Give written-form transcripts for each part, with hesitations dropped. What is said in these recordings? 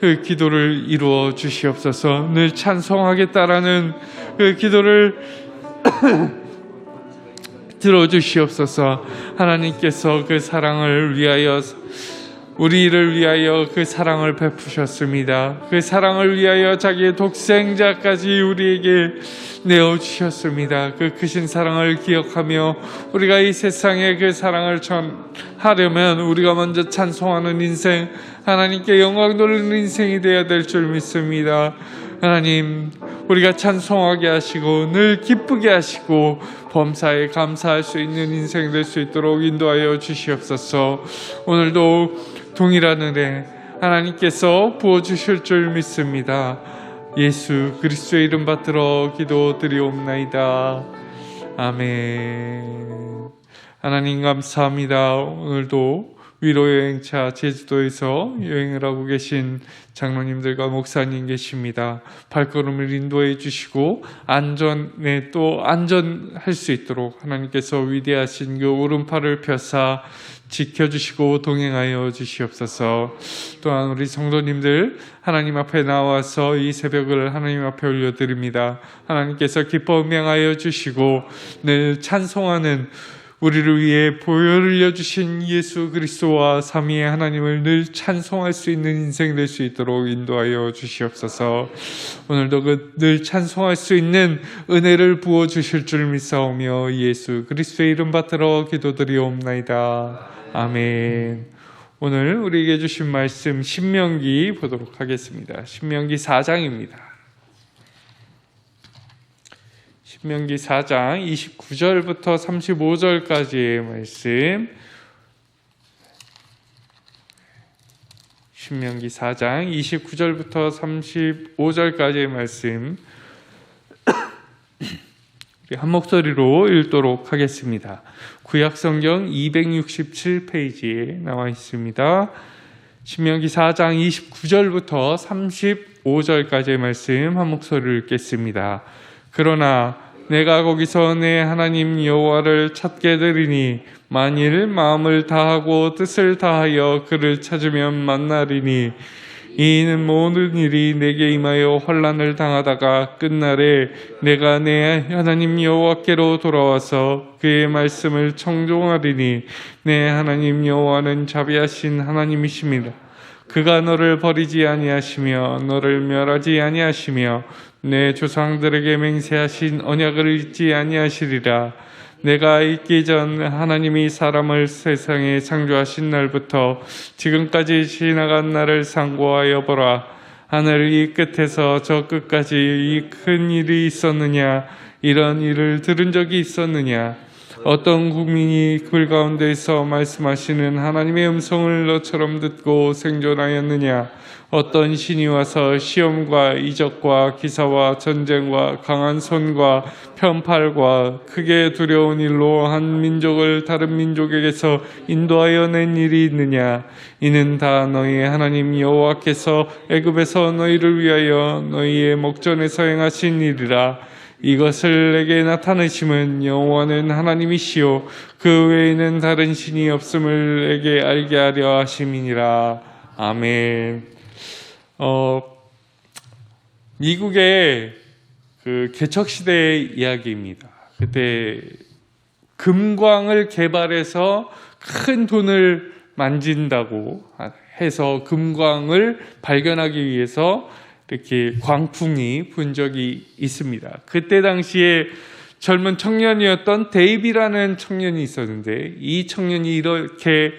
그 기도를 이루어 주시옵소서. 늘 찬송하겠다라는 그 기도를 들어주시옵소서. 하나님께서 그 사랑을 위하여, 우리를 위하여 그 사랑을 베푸셨습니다. 그 사랑을 위하여 자기의 독생자까지 우리에게 내어주셨습니다. 그 크신 사랑을 기억하며 우리가 이 세상에 그 사랑을 전하려면 우리가 먼저 찬송하는 인생, 하나님께 영광 돌리는 인생이 되어야 될 줄 믿습니다. 하나님, 우리가 찬송하게 하시고 늘 기쁘게 하시고 범사에 감사할 수 있는 인생 될 수 있도록 인도하여 주시옵소서. 오늘도 동일한 은혜 하나님께서 부어주실 줄 믿습니다. 예수 그리스도의 이름 받들어 기도드리옵나이다. 아멘. 하나님 감사합니다. 오늘도 위로여행차 제주도에서 여행을 하고 계신 장로님들과 목사님 계십니다. 발걸음을 인도해 주시고 안전에 또 안전할 수 있도록 하나님께서 위대하신 그 오른팔을 펴사 지켜주시고 동행하여 주시옵소서. 또한 우리 성도님들 하나님 앞에 나와서 이 새벽을 하나님 앞에 올려드립니다. 하나님께서 기뻐 음행하여 주시고 늘 찬송하는 우리를 위해 보혈을 흘려주신 예수 그리스도와 삼위의 하나님을 늘 찬송할 수 있는 인생 될 수 있도록 인도하여 주시옵소서. 오늘도 늘 찬송할 수 있는 은혜를 부어주실 줄 믿사오며 예수 그리스도의 이름 받들어 기도드리옵나이다. 아멘. 오늘 우리에게 주신 말씀 신명기 보도록 하겠습니다. 신명기 4장입니다. 신명기 4장 29절부터 35절까지의 말씀. 신명기 4장 29절부터 35절까지의 말씀 우리 한 목소리로 읽도록 하겠습니다. 구약성경 267페이지에 나와 있습니다. 신명기 4장 29절부터 35절까지의 말씀 한 목소리로 읽겠습니다. 그러나 내가 거기서 내 하나님 여호와를 찾게 되리니 만일 마음을 다하고 뜻을 다하여 그를 찾으면 만나리니 이는 모든 일이 내게 임하여 환난을 당하다가 끝날에 내가 내 하나님 여호와께로 돌아와서 그의 말씀을 청종하리니 내 하나님 여호와는 자비하신 하나님이십니다. 그가 너를 버리지 아니하시며 너를 멸하지 아니하시며 내 조상들에게 맹세하신 언약을 잊지 아니하시리라. 내가 있기 전 하나님이 사람을 세상에 창조하신 날부터 지금까지 지나간 날을 상고하여 보라. 하늘 이 끝에서 저 끝까지 이 큰 일이 있었느냐? 이런 일을 들은 적이 있었느냐? 어떤 국민이 그 가운데서 말씀하시는 하나님의 음성을 너처럼 듣고 생존하였느냐? 어떤 신이 와서 시험과 이적과 기사와 전쟁과 강한 손과 편팔과 크게 두려운 일로 한 민족을 다른 민족에게서 인도하여 낸 일이 있느냐? 이는 다 너희의 하나님 여호와께서 애굽에서 너희를 위하여 너희의 목전에서 행하신 일이라. 이것을 내게 나타내심은 여호와는 하나님이시요 그 외에는 다른 신이 없음을 내게 알게 하려 하심이니라. 아멘. 미국의 그 개척시대의 이야기입니다. 그때 금광을 개발해서 큰 돈을 만진다고 해서 금광을 발견하기 위해서 이렇게 광풍이 분 적이 있습니다. 그때 당시에 젊은 청년이었던 데이비라는 청년이 있었는데 이 청년이 이렇게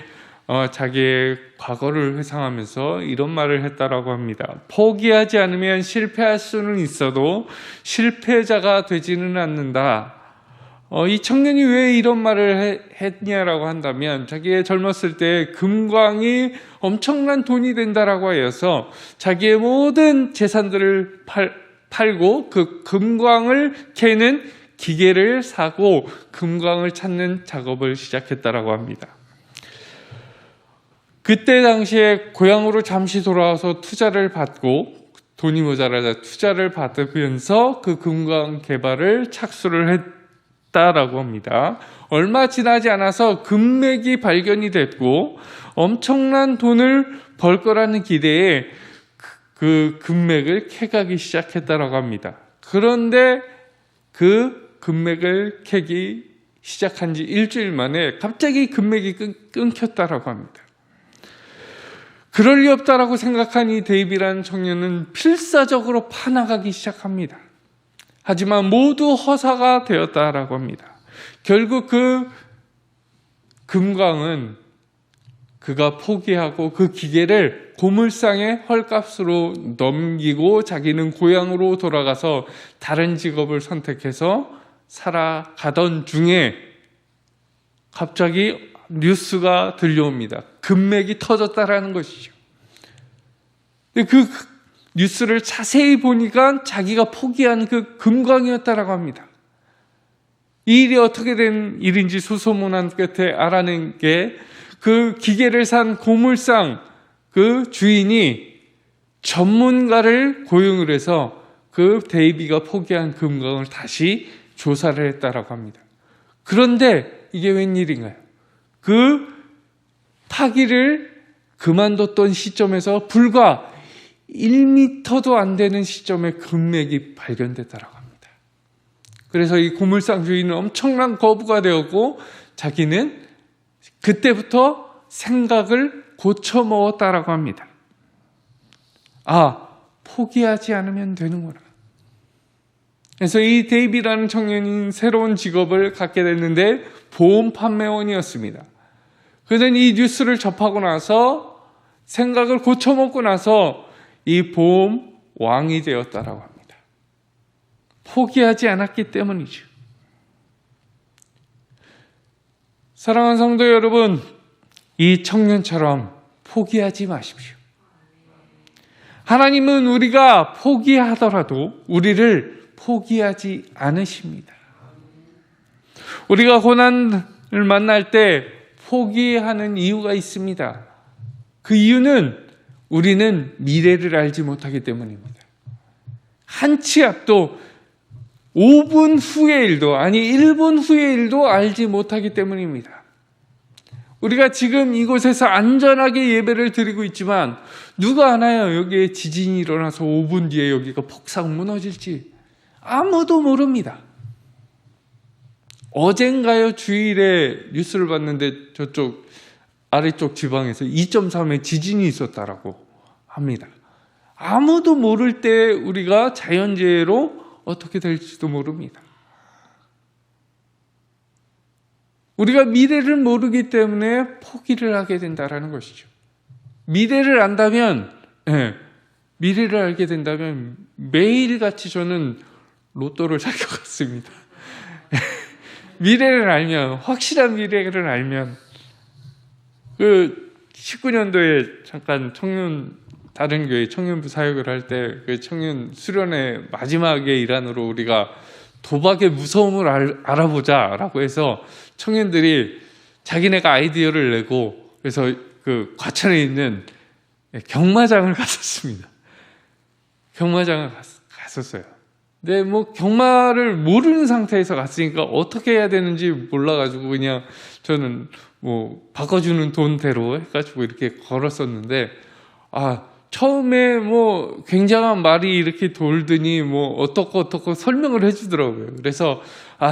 자기의 과거를 회상하면서 이런 말을 했다라고 합니다. 포기하지 않으면 실패할 수는 있어도 실패자가 되지는 않는다. 이 청년이 왜 이런 말을 했냐라고 한다면 자기의 젊었을 때 금광이 엄청난 돈이 된다라고 하여서 자기의 모든 재산들을 팔고 그 금광을 캐는 기계를 사고 금광을 찾는 작업을 시작했다라고 합니다. 그때 당시에 고향으로 잠시 돌아와서 투자를 받고 돈이 모자라자 투자를 받으면서 그 금광 개발을 착수를 했다라고 합니다. 얼마 지나지 않아서 금맥이 발견이 됐고 엄청난 돈을 벌 거라는 기대에 그 금맥을 캐가기 시작했다라고 합니다. 그런데 그 금맥을 캐기 시작한 지 일주일 만에 갑자기 금맥이 끊겼다라고 합니다. 그럴 리 없다라고 생각한 이 데이비라는 청년은 필사적으로 파나가기 시작합니다. 하지만 모두 허사가 되었다라고 합니다. 결국 그 금광은 그가 포기하고 그 기계를 고물상의 헐값으로 넘기고 자기는 고향으로 돌아가서 다른 직업을 선택해서 살아가던 중에 갑자기 뉴스가 들려옵니다. 금맥이 터졌다라는 것이죠. 그 뉴스를 자세히 보니까 자기가 포기한 그 금광이었다라고 합니다. 이 일이 어떻게 된 일인지 수소문한 끝에 알아낸 게 그 기계를 산 고물상 그 주인이 전문가를 고용을 해서 그 데이비가 포기한 금광을 다시 조사를 했다라고 합니다. 그런데 이게 웬일인가요? 그 파기를 그만뒀던 시점에서 불과 1m도 안 되는 시점에 금맥이 발견됐다라고 합니다. 그래서 이 고물상 주인은 엄청난 거부가 되었고 자기는 그때부터 생각을 고쳐 먹었다라고 합니다. 아, 포기하지 않으면 되는구나. 그래서 이 데이비라는 청년인 새로운 직업을 갖게 됐는데 보험 판매원이었습니다. 그는 이 뉴스를 접하고 나서 생각을 고쳐먹고 나서 이 보험 왕이 되었다라고 합니다. 포기하지 않았기 때문이죠. 사랑하는 성도 여러분, 이 청년처럼 포기하지 마십시오. 하나님은 우리가 포기하더라도 우리를 포기하지 않으십니다. 우리가 고난을 만날 때 포기하는 이유가 있습니다. 그 이유는 우리는 미래를 알지 못하기 때문입니다. 한 치 앞도 5분 후의 일도, 아니 1분 후의 일도 알지 못하기 때문입니다. 우리가 지금 이곳에서 안전하게 예배를 드리고 있지만 누가 아나요? 여기에 지진이 일어나서 5분 뒤에 여기가 폭삭 무너질지. 아무도 모릅니다. 어젠가요, 주일에 뉴스를 봤는데 저쪽 아래쪽 지방에서 2.3의 지진이 있었다라고 합니다. 아무도 모를 때 우리가 자연재해로 어떻게 될지도 모릅니다. 우리가 미래를 모르기 때문에 포기를 하게 된다는 것이죠. 미래를 안다면, 미래를 알게 된다면 매일같이 저는 로또를 살 것 같습니다. 미래를 알면, 확실한 미래를 알면, 19년도에 잠깐 다른 교회 청년부 사역을 할 때 그 청년 수련회 마지막의 일환으로 우리가 도박의 무서움을 알아보자라고 해서 청년들이 자기네가 아이디어를 내고 그래서 그 과천에 있는 경마장을 갔었습니다. 경마장을 갔었어요. 근데 뭐 경마를 모르는 상태에서 갔으니까 어떻게 해야 되는지 몰라가지고 그냥 저는 뭐 바꿔주는 돈대로 해가지고 이렇게 걸었었는데 처음에 뭐 굉장한 말이 이렇게 돌더니 뭐 어떻고 설명을 해주더라고요. 그래서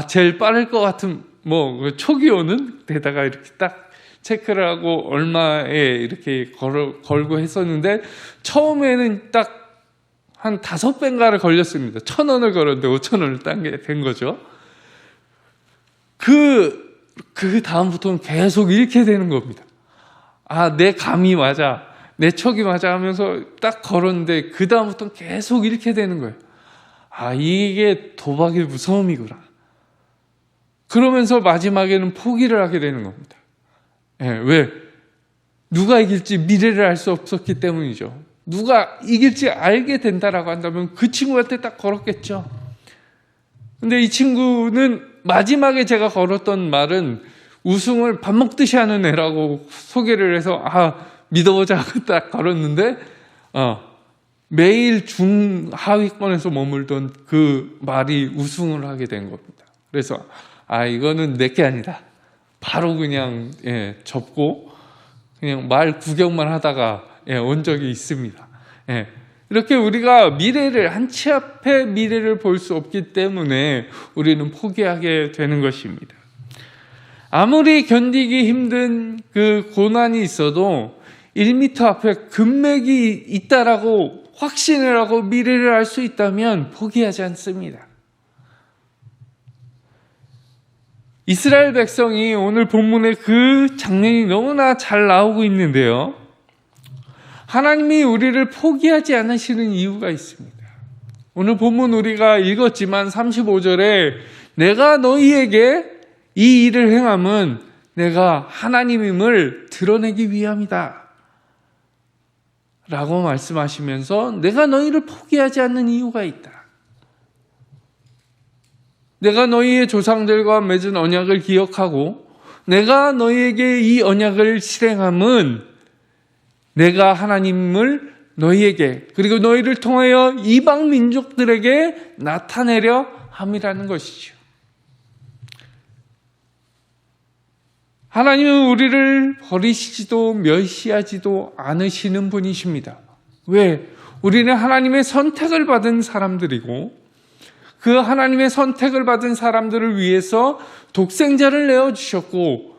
제일 빠를 것 같은 뭐 초기호는 데다가 이렇게 딱 체크를 하고 얼마에 이렇게 걸고 했었는데 처음에는 딱 한 5배인가를 걸렸습니다. 1,000원을 걸었는데 5,000원을 딴 게 된 거죠. 그 다음부터는 계속 잃게 되는 겁니다. 내 감이 맞아. 내 척이 맞아 하면서 딱 걸었는데 그 다음부터는 계속 잃게 되는 거예요. 이게 도박의 무서움이구나. 그러면서 마지막에는 포기를 하게 되는 겁니다. 왜? 누가 이길지 미래를 알 수 없었기 때문이죠. 누가 이길지 알게 된다라고 한다면 그 친구한테 딱 걸었겠죠. 근데 이 친구는 마지막에 제가 걸었던 말은 우승을 밥 먹듯이 하는 애라고 소개를 해서 믿어보자 하고 딱 걸었는데 매일 중하위권에서 머물던 그 말이 우승을 하게 된 겁니다. 그래서 이거는 내게 아니다. 바로 그냥 접고 그냥 말 구경만 하다가 온 적이 있습니다. 이렇게 우리가 미래를, 한치 앞에 미래를 볼 수 없기 때문에 우리는 포기하게 되는 것입니다. 아무리 견디기 힘든 그 고난이 있어도 1m 앞에 금맥이 있다라고 확신을 하고 미래를 알 수 있다면 포기하지 않습니다. 이스라엘 백성이 오늘 본문에 그 장면이 너무나 잘 나오고 있는데요. 하나님이 우리를 포기하지 않으시는 이유가 있습니다. 오늘 본문 우리가 읽었지만 35절에 내가 너희에게 이 일을 행함은 내가 하나님임을 드러내기 위함이다 라고 말씀하시면서 내가 너희를 포기하지 않는 이유가 있다. 내가 너희의 조상들과 맺은 언약을 기억하고 내가 너희에게 이 언약을 실행함은 내가 하나님을 너희에게 그리고 너희를 통하여 이방 민족들에게 나타내려 함이라는 것이죠. 하나님은 우리를 버리시지도 멸시하지도 않으시는 분이십니다. 왜? 우리는 하나님의 선택을 받은 사람들이고 그 하나님의 선택을 받은 사람들을 위해서 독생자를 내어주셨고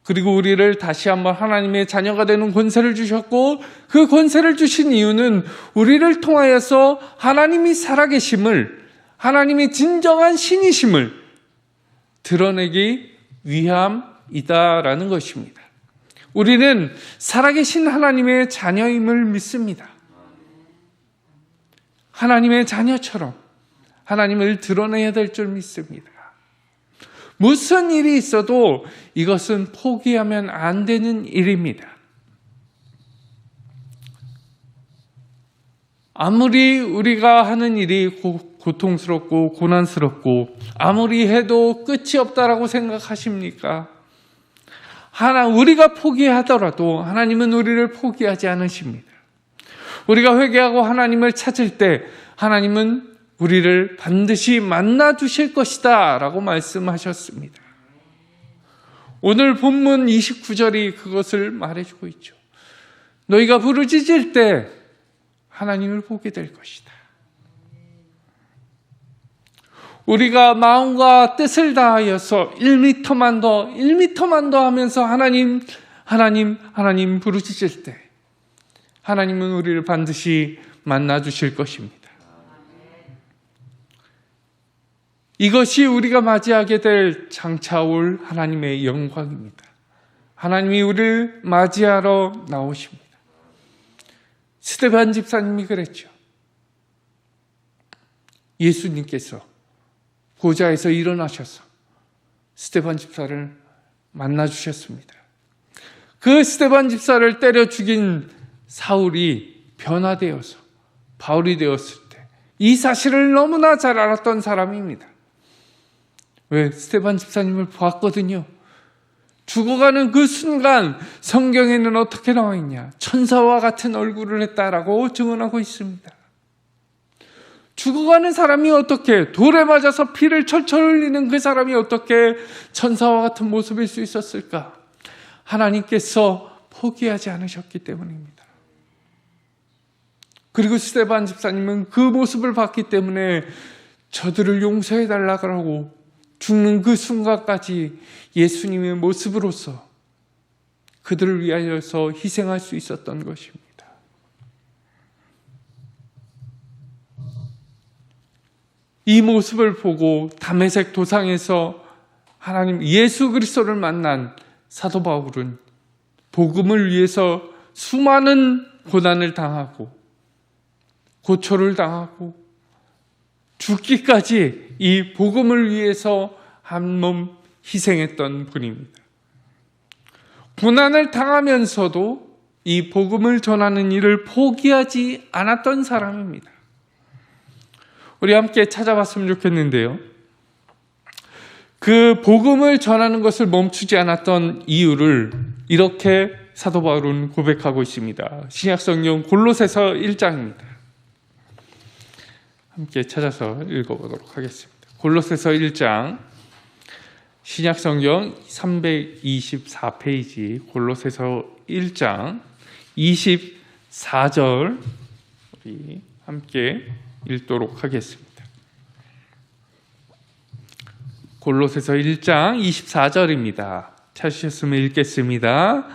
그리고 우리를 다시 한번 하나님의 자녀가 되는 권세를 주셨고 그 권세를 주신 이유는 우리를 통하여서 하나님이 살아계심을 하나님이 진정한 신이심을 드러내기 위함이다라는 것입니다. 우리는 살아계신 하나님의 자녀임을 믿습니다. 하나님의 자녀처럼 하나님을 드러내야 될 줄 믿습니다. 무슨 일이 있어도 이것은 포기하면 안 되는 일입니다. 아무리 우리가 하는 일이 고통스럽고 고난스럽고 아무리 해도 끝이 없다라고 생각하십니까? 우리가 포기하더라도 하나님은 우리를 포기하지 않으십니다. 우리가 회개하고 하나님을 찾을 때 하나님은 우리를 반드시 만나 주실 것이다 라고 말씀하셨습니다. 오늘 본문 29절이 그것을 말해주고 있죠. 너희가 부르짖을 때 하나님을 보게 될 것이다. 우리가 마음과 뜻을 다하여서 1미터만 더 하면서 하나님 부르짖을 때 하나님은 우리를 반드시 만나 주실 것입니다. 이것이 우리가 맞이하게 될 장차올 하나님의 영광입니다. 하나님이 우리를 맞이하러 나오십니다. 스데반 집사님이 그랬죠. 예수님께서 보좌에서 일어나셔서 스데반 집사를 만나주셨습니다. 그 스데반 집사를 때려 죽인 사울이 변화되어서 바울이 되었을 때 이 사실을 너무나 잘 알았던 사람입니다. 왜? 스데반 집사님을 보았거든요. 죽어가는 그 순간 성경에는 어떻게 나와 있냐? 천사와 같은 얼굴을 했다라고 증언하고 있습니다. 죽어가는 사람이 어떻게, 돌에 맞아서 피를 철철 흘리는 그 사람이 어떻게 천사와 같은 모습일 수 있었을까? 하나님께서 포기하지 않으셨기 때문입니다. 그리고 스데반 집사님은 그 모습을 봤기 때문에 저들을 용서해달라고 죽는 그 순간까지 예수님의 모습으로서 그들을 위하여서 희생할 수 있었던 것입니다. 이 모습을 보고 다메섹 도상에서 하나님 예수 그리스도를 만난 사도 바울은 복음을 위해서 수많은 고난을 당하고 고초를 당하고 죽기까지 이 복음을 위해서 한 몸 희생했던 분입니다. 고난을 당하면서도 이 복음을 전하는 일을 포기하지 않았던 사람입니다. 우리 함께 찾아봤으면 좋겠는데요. 그 복음을 전하는 것을 멈추지 않았던 이유를 이렇게 사도 바울은 고백하고 있습니다. 신약성경 골로새서 1장입니다. 함께 찾아서 읽어보도록 하겠습니다. 골로새서 1장 신약성경 324페이지 골로새서 1장 24절 우리 함께 읽도록 하겠습니다. 골로새서 1장 24절입니다. 찾으셨으면 읽겠습니다.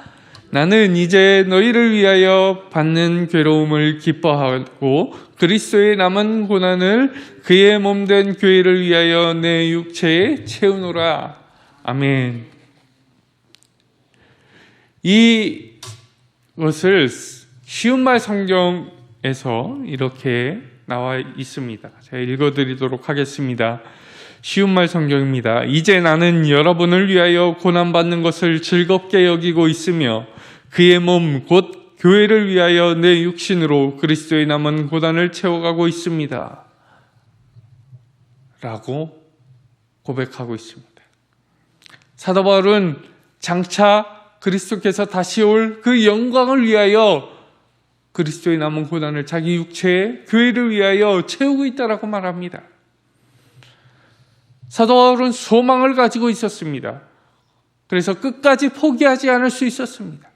나는 이제 너희를 위하여 받는 괴로움을 기뻐하고 그리스도의 남은 고난을 그의 몸된 교회를 위하여 내 육체에 채우노라. 아멘. 이것을 쉬운말 성경에서 이렇게 나와 있습니다. 제가 읽어드리도록 하겠습니다. 쉬운말 성경입니다. 이제 나는 여러분을 위하여 고난받는 것을 즐겁게 여기고 있으며 그의 몸 곧 교회를 위하여 내 육신으로 그리스도의 남은 고난을 채워가고 있습니다. 라고 고백하고 있습니다. 사도 바울은 장차 그리스도께서 다시 올 그 영광을 위하여 그리스도의 남은 고난을 자기 육체의 교회를 위하여 채우고 있다라고 말합니다. 사도 바울은 소망을 가지고 있었습니다. 그래서 끝까지 포기하지 않을 수 있었습니다.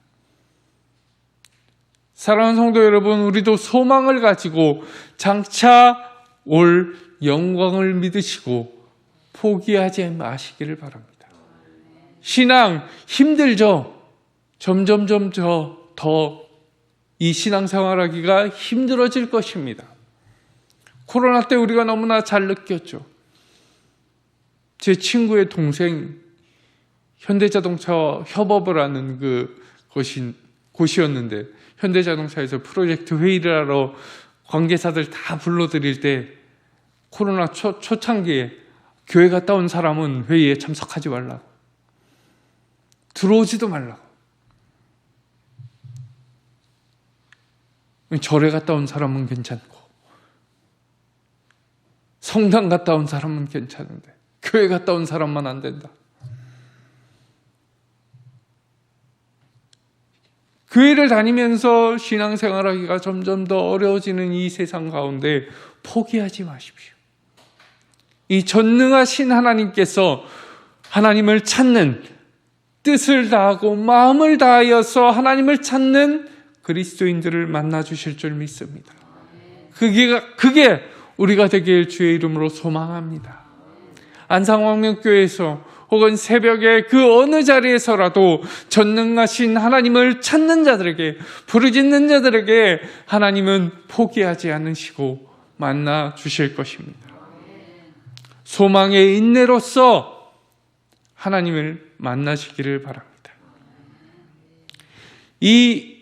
사랑하는 성도 여러분, 우리도 소망을 가지고 장차 올 영광을 믿으시고 포기하지 마시기를 바랍니다. 신앙 힘들죠? 점점 더 이 신앙생활하기가 힘들어질 것입니다. 코로나 때 우리가 너무나 잘 느꼈죠. 제 친구의 동생 현대자동차와 협업을 하는 곳이었는데 현대자동차에서 프로젝트 회의를 하러 관계사들 다 불러드릴 때 코로나 초창기에 교회 갔다 온 사람은 회의에 참석하지 말라고, 들어오지도 말라고. 절에 갔다 온 사람은 괜찮고 성당 갔다 온 사람은 괜찮은데 교회 갔다 온 사람만 안 된다. 교회를 다니면서 신앙생활하기가 점점 더 어려워지는 이 세상 가운데 포기하지 마십시오. 이 전능하신 하나님께서 하나님을 찾는, 뜻을 다하고 마음을 다하여서 하나님을 찾는 그리스도인들을 만나주실 줄 믿습니다. 그게 우리가 되길 주의 이름으로 소망합니다. 안상왕명교회에서 혹은 새벽에 그 어느 자리에서라도 전능하신 하나님을 찾는 자들에게, 부르짖는 자들에게 하나님은 포기하지 않으시고 만나 주실 것입니다. 소망의 인내로서 하나님을 만나시기를 바랍니다. 이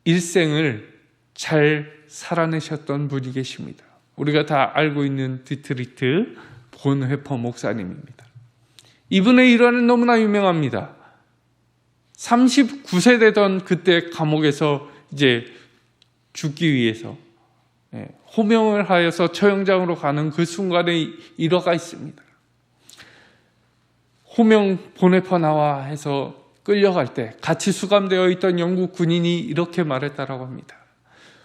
일생을 잘 살아내셨던 분이 계십니다. 우리가 다 알고 있는 디트리트 본회퍼 목사님입니다. 이분의 일화는 너무나 유명합니다. 39세 되던 그때 감옥에서 이제 죽기 위해서 호명을 하여서 처형장으로 가는 그 순간의 일화가 있습니다. 호명 본회퍼 나와 해서 끌려갈 때 같이 수감되어 있던 영국 군인이 이렇게 말했다라고 합니다.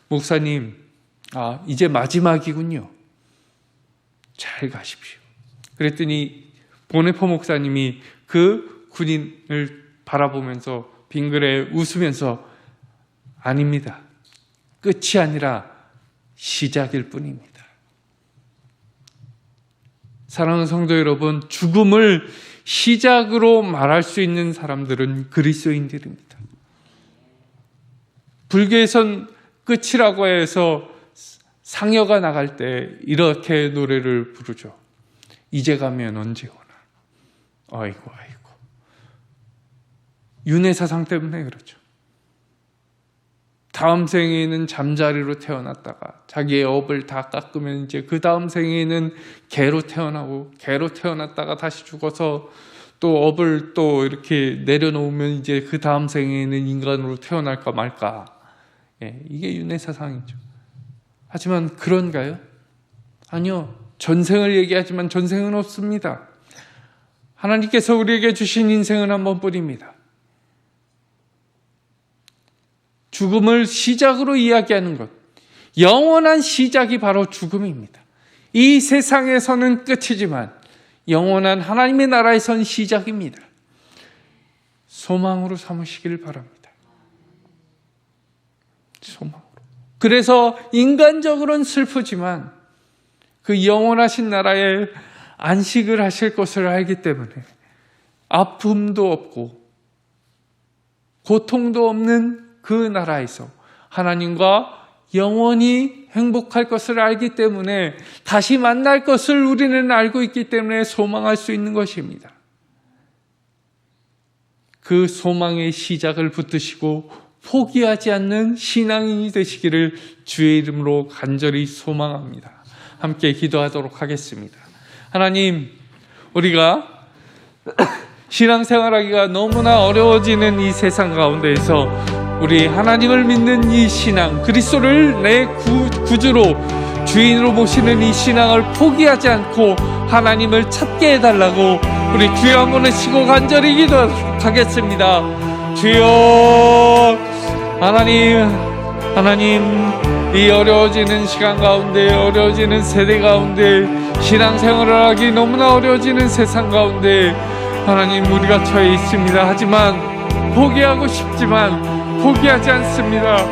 목사님, 이제 마지막이군요. 잘 가십시오. 그랬더니 본회퍼 목사님이 그 군인을 바라보면서 빙그레 웃으면서 아닙니다. 끝이 아니라 시작일 뿐입니다. 사랑하는 성도 여러분, 죽음을 시작으로 말할 수 있는 사람들은 그리스도인들입니다. 불교에선 끝이라고 해서 상여가 나갈 때 이렇게 노래를 부르죠. 이제 가면 언제 오나. 아이고. 윤회사상 때문에 그렇죠. 다음 생에는 잠자리로 태어났다가 자기의 업을 다 깎으면 이제 그 다음 생에는 개로 태어나고, 개로 태어났다가 다시 죽어서 또 업을 또 이렇게 내려놓으면 이제 그 다음 생에는 인간으로 태어날까 말까. 이게 윤회사상이죠. 하지만 그런가요? 아니요. 전생을 얘기하지만 전생은 없습니다. 하나님께서 우리에게 주신 인생은 한 번뿐입니다. 죽음을 시작으로 이야기하는 것, 영원한 시작이 바로 죽음입니다. 이 세상에서는 끝이지만 영원한 하나님의 나라에선 시작입니다. 소망으로 삼으시길 바랍니다. 소망으로. 그래서 인간적으로는 슬프지만 그 영원하신 나라에 안식을 하실 것을 알기 때문에 아픔도 없고 고통도 없는 그 나라에서 하나님과 영원히 행복할 것을 알기 때문에 다시 만날 것을 우리는 알고 있기 때문에 소망할 수 있는 것입니다. 그 소망의 시작을 붙드시고 포기하지 않는 신앙인이 되시기를 주의 이름으로 간절히 소망합니다. 함께 기도하도록 하겠습니다. 하나님, 우리가 신앙생활하기가 너무나 어려워지는 이 세상 가운데에서 우리 하나님을 믿는 이 신앙, 그리스도를 내 구주로 주인으로 모시는 이 신앙을 포기하지 않고 하나님을 찾게 해달라고 우리 주여 한번 외치고 간절히 기도하겠습니다. 주여, 하나님, 이 어려워지는 시간 가운데, 어려워지는 세대 가운데, 신앙생활을 하기 너무나 어려워지는 세상 가운데 하나님, 우리가 처해 있습니다. 하지만 포기하고 싶지만 포기하지 않습니다.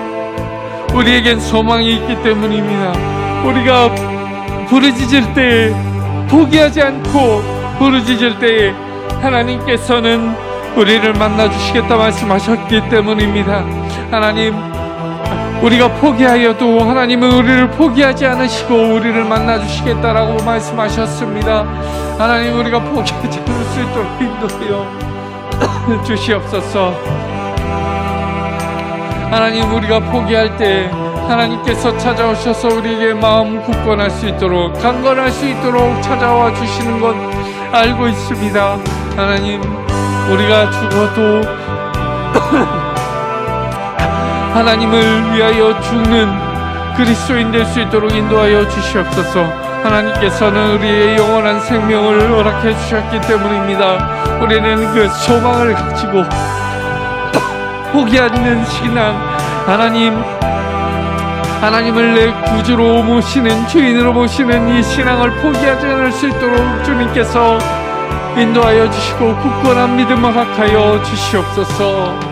우리에겐 소망이 있기 때문입니다. 우리가 부르짖을 때 포기하지 않고 부르짖을 때 하나님께서는 우리를 만나주시겠다 말씀하셨기 때문입니다. 하나님, 우리가 포기하여도 하나님은 우리를 포기하지 않으시고 우리를 만나주시겠다라고 말씀하셨습니다. 하나님, 우리가 포기하지 않을 수 있도록 인도하여 주시옵소서. 하나님, 우리가 포기할 때 하나님께서 찾아오셔서 우리에게 마음 굳건할 수 있도록, 강건할 수 있도록 찾아와 주시는 것 알고 있습니다. 하나님, 우리가 죽어도 하나님을 위하여 죽는 그리스도인 될 수 있도록 인도하여 주시옵소서. 하나님께서는 우리의 영원한 생명을 허락해 주셨기 때문입니다. 우리는 그 소망을 가지고 포기하는 신앙, 하나님을 내 구주로 모시는, 주인으로 모시는 이 신앙을 포기하지 않을 수 있도록 주님께서 인도하여 주시고 굳건한 믿음을 허락하여 주시옵소서.